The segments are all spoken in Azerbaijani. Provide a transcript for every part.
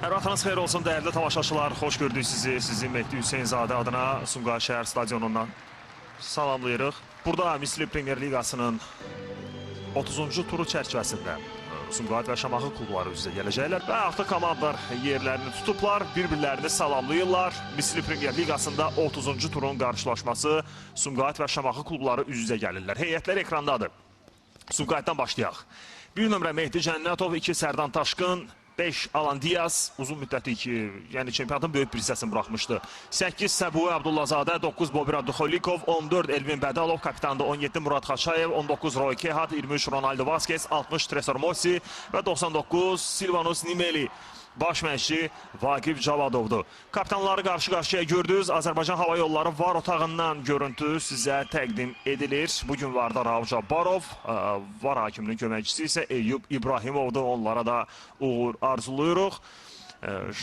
Hər vaxtınız xeyir olsun dəyərli tamaşaçılar. Xoş gördük sizi. Sizi Mehdi Hüseynzadə adına Sumqayıt şəhər stadionundan salamlayırıq. Burada Misli Premyer Liqasının 30-cu turu çərçivəsində Sumqayıt və Şamaxı klubları üzrə gələcəklər və artıq komandalar yerlərini tutublar, bir-birlərini salamlayırlar. Misli Premyer Liqasında 30-cu turun qarşılaşması Sumqayıt və Şamaxı klubları üz-üzə gəlirlər. Heyətlər ekrandadır. Sumqayıtdan başlayaq. 1 nömrə Mehdi Cənnətov, 2 Sərdan Taşqın, 5 Alan Diyaz, uzun müddətli ki, yəni çempionatın böyük bir hissəsini buraxmışdı. 8 Səbuhi Abdullazadə, 9 Bobir Abduxolikov, 14 Elvin Bədalov, kapitanda 17 Murad Xaçayev, 19 Roy Kehat, 23 Ronaldo Vasquez, 60 Tresor Mosi və 99 Silvanus Nimeli. Baş məşqçi Vaqif Cavadovdur. Kapitanları qarşı-qarşıya gördünüz. Azərbaycan Hava Yolları var otağından görüntü sizə təqdim edilir. Bugün var da Rauf Cabbarov, var hakiminin köməkçisi isə Eyyub İbrahimovdur. Onlara da uğur arzulayırıq.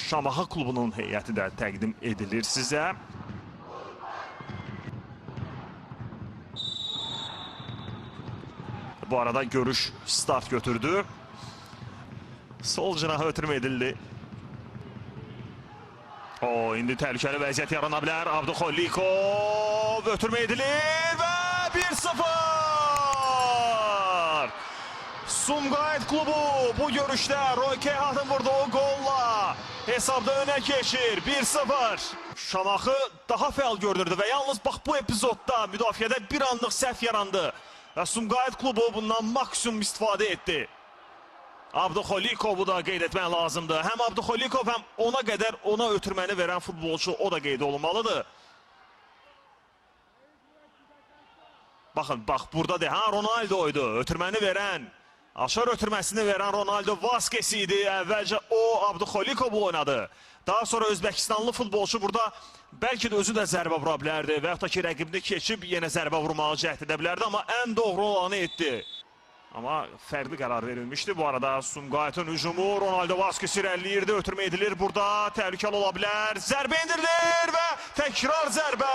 Şamaxı klubunun heyəti də təqdim edilir sizə. Bu arada görüş start götürdü. Sol cinaha ötürmə edildi. İndi təhlükəli vəziyyət yarana bilər. Abduxolikov ötürmə edilir və 1-0! Sumqayıt klubu bu görüşdə Roy Kehat'ın vurduğu golla hesabda önə keçir. 1-0. Şamaxı daha fəal görünürdü və yalnız bax bu epizodda müdafiədə bir anlıq səhv yarandı. Və Sumqayıt klubu bundan maksimum istifadə etdi. Abduxolikovu da qeyd etmək lazımdır. Həm Abduxolikov, həm ona qədər ona ötürməni verən futbolçu o da qeyd olunmalıdır. Baxın, bax burada de, Ronaldo'ydu ötürməni verən. Aşar ötürməsini verən Ronaldo Vasquez idi. Əvvəlcə o Abduxolikovla oynadı. Daha sonra Özbəkistanlı futbolçu burada bəlkə də özü də zərbə vura bilərdi və yaxud da ki, rəqibini keçib yenə zərbə vurmağı cəhd edə bilərdi, amma ən doğru olanı etdi. Amma fərqli qərar verilmişdi. Bu arada Sumqayıtın hücumu Ronaldo Vasquez irəliləyirdi, ötürmə edilir. Burada təhlükəli ola bilər. Zərbə indirilir və təkrar zərbə.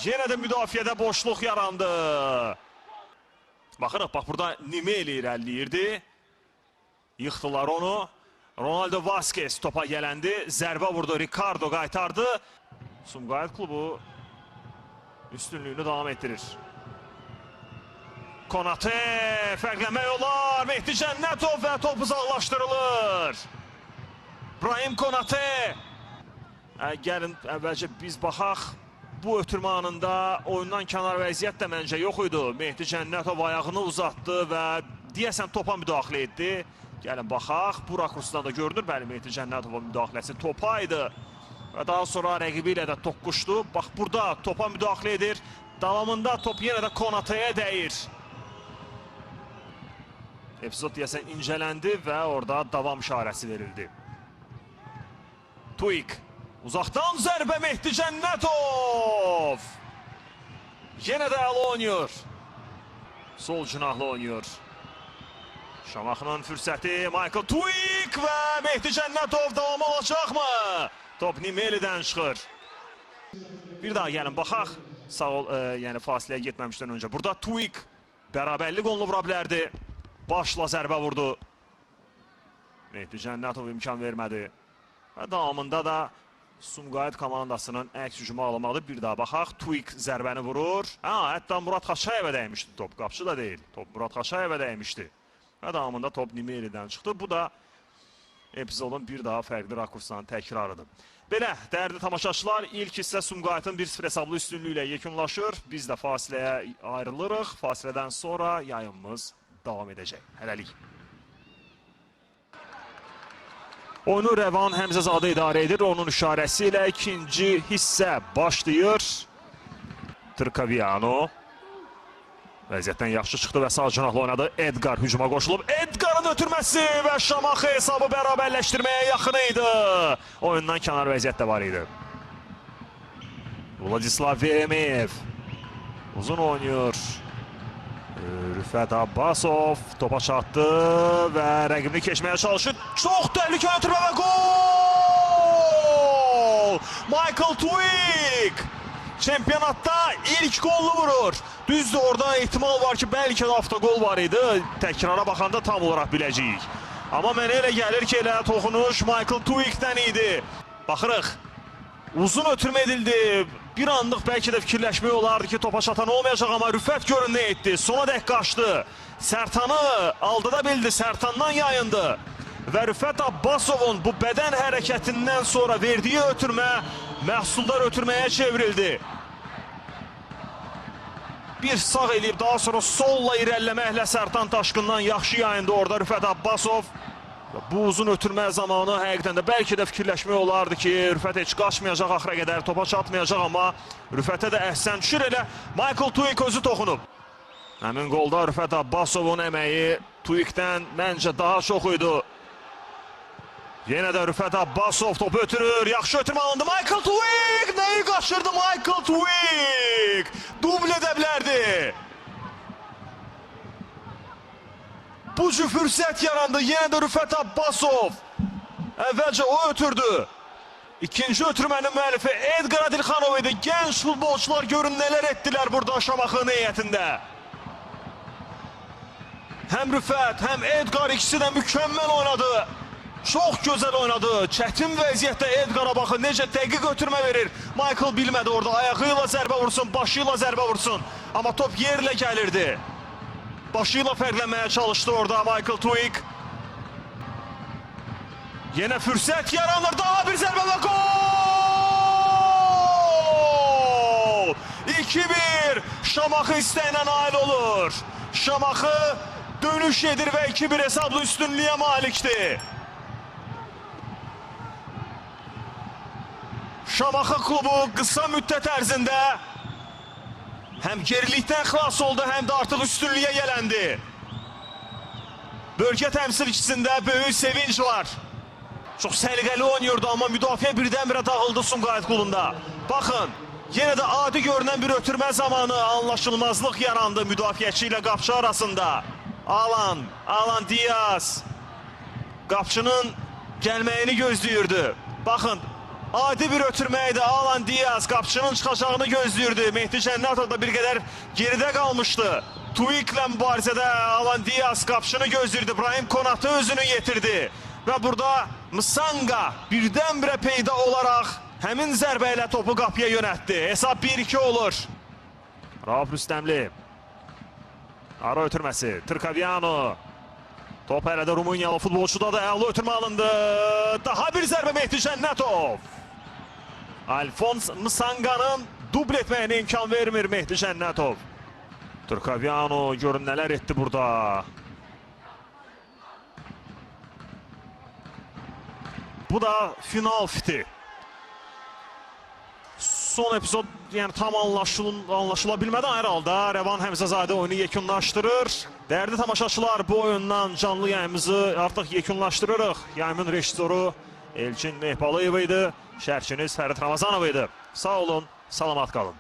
Yenə də müdafiədə boşluq yarandı. Baxırıq, bax burada Nimeli irəliləyirdi. Yıxdılar onu. Ronaldo Vasquez topa gələndi. Zərbə vurdu, Ricardo qaytardı. Sumqayıt klubu üstünlüyünü davam etdirir. Konate, fərqləmək olar, Mehdi Cənnətov və top uzaqlaşdırılır. İbrahim Konate. Gəlin, əvvəlcə biz baxaq. Bu ötürmə anında oyundan kənar vəziyyət də məncə yox idi. Mehdi Cənnətov ayağını uzatdı və deyəsən topa müdaxilə etdi. Gəlin, baxaq. Bu rakursdan da görünür, bəli, Mehdi Cənnətovun müdaxiləsi topa idi. Və daha sonra rəqibi ilə də toqquşdu. Bax, burada topa müdaxilə edir. Davamında top yenə də Konate'yə dəyir. Epizod deyəsən incələndi və orada davam işarəsi verildi. Tuik. Uzaqdan zərbə Mehdi Cənnətov. Yenə də əli oynuyor. Sol cinahlı oynuyor. Şamaxının fürsəti Michael Tuik və Mehdi Cənnətov davamı olacaqmı? Top Nimeli'dən çıxır. Bir daha gəlin, baxaq. Sağ ol, yəni fasiləyə getməmişdən öncə. Burada Tuik bərabərlik onunla vura bilərdi. Başla zərbə vurdu. Mehdi Cənnətov imkan vermədi. Və davamında da Sumqayıt komandasının əks hücumu alamadı. Bir daha baxaq. Tuik zərbəni vurur. Hətta Murad Xaçayevə dəymişdi top. Qapçı da deyil. Top Murad Xaçayevə dəymişdi. Və davamında top Nimeli'dən çıxdı. Bu da epizodun bir daha fərqli rakursdan təkrarıdır. Belə, dəyərli tamaşaçılar, ilk hissə Sumqayıtın 1-0 hesablı üstünlüyü ilə yekunlaşır. Biz də fasiləyə ayrılırıq. Fasilədən sonra yayımımız davam edəcək. Hələlik. Oyunu Rəvan Həmzəzadə idarə edir. Onun işarəsi ilə ikinci hissə başlayır. Trkaviano. Vəziyyətdən yaxşı çıxdı və sağ cinahlı oynadı. Edgar hücuma qoşulub. Edgar'ın ötürməsi və Şamaxı hesabı bərabərləşdirməyə yaxın idi. Oyundan kənar vəziyyət də var idi. Vladislav Veremeyev uzun oynuyor. Rüfət Abbasov topa çatdı və rəqibini keçməyə çalışır. Çox təhlükəli ötürmə və gol! Michael Tuik çempionatda ilk golunu vurur. Düzdür, orada ehtimal var ki, bəlkə də avtogol var idi. Təkrara baxanda tam olaraq biləcəyik. Amma mənə elə gəlir ki, elə toxunuş Michael Tuik'dən idi. Baxırıq. Uzun ötürmə edildi. Bir anlıq bəlkə də fikirləşmək olardı ki, topa çatan olmayacaq, amma Rüfət görün nə etdi. Sona dək qaçdı. Sərtanı aldıda bildi, Sərtandan yayındı. Və Rüfət Abbasovun bu bədən hərəkətindən sonra verdiyi ötürmə məhsuldar ötürməyə çevrildi. Bir sağ eləyib, daha sonra solla irəliləməklə Sərtan Taşkından yaxşı yayındı orada Rüfət Abbasov. Bu uzun ötürmə zamanı həqiqətən də bəlkə də fikirləşmək olardı ki, Rüfət heç qaçmayacaq, axıra qədər topa çatmayacaq, amma Rüfətə də əhsən düşür, elə Michael Tuik özü toxunub. Həmin qolda Rüfət Abbasovun əməyi Tuik'dən məncə daha çox idi. Yenə də Rüfət Abbasov topu ötürür, yaxşı ötürmə alındı Michael Tuik! Nəyi qaçırdı Michael Tuik? Dubl edə bilərdi. Bu cür fürsət yarandı, yenə də Rüfət Abbasov. Əvvəlcə o ötürdü. İkinci ötürmənin müəllifi Edgar Adilxanov idi. Gənc futbolçular görün nələr etdilər burada Şamaxının heyətində. Həm Rüfət, həm Edgar ikisi də mükəmməl oynadı. Çox gözəl oynadı. Çətin vəziyyətdə Edgar'a baxın, necə dəqiq ötürmə verir. Michael bilmədi orada, ayağıyla zərbə vursun, başıyla zərbə vursun. Amma top yerlə gəlirdi. Başıyla fərqlənməyə çalışdı orada Michael Tuik. Yenə fürsət yaranır, daha bir zərbə və gol! 2-1 Şamaxı istəyinə nail olur. Şamaxı dönüş edir və 2-1 hesablı üstünlüyə malikdir. Şamaxı klubu qısa müddət ərzində həm gerilikdən xilas oldu, həm də artıq üstünlüyə yələndi. Bölgə təmsilçisində böyük sevinç var. Çox səliqəli oynayırdı, amma müdafiə birdən-birə dağıldı Sumqayıt klubunda. Baxın, yenə də adi görünən bir ötürmə zamanı anlaşılmazlıq yarandı müdafiəçi ilə qapçı arasında. Alan Diaz qapçının gəlməyini gözləyirdi. Baxın, adi bir ötürmə idi. Alan Diaz qapçının çıxacağını gözləyirdi. Mehdi Cənnətov da bir qədər geridə qalmışdı. Tuik'lə mübarizədə Alan Diaz qapçını gözləyirdi. İbrahim Konatı özünü yetirdi. Və burada Msanga birdən-birə peyda olaraq həmin zərbə ilə topu qapıya yönətdi. Hesab 1-2 olur. Rauf Rüstəmli. Ara ötürməsi. Trkaviano. Top hələ də Rumıniyalı futbolçuda da əla ötürmə alındı. Daha bir zərbə Mehdi Cənnətov. Alfons Msanga'nın dubl etməyinə imkan vermir Mehdi Cənnətov. Trkaviano görün nələr etdi burada. Bu da final fiti. Son epizod yəni tam anlaşıla bilmədən ayrı halda Rəvan Həmzəzadə oyunu yekunlaşdırır. Dəyərli tamaşaçılar, bu oyundan canlı yayımızı artıq yekunlaşdırırıq. Yayımın rejissoru Elçin Mehbalıyev idi, şərhçiniz Fərid Ramazanov idi. Sağ olun, salamat qalın.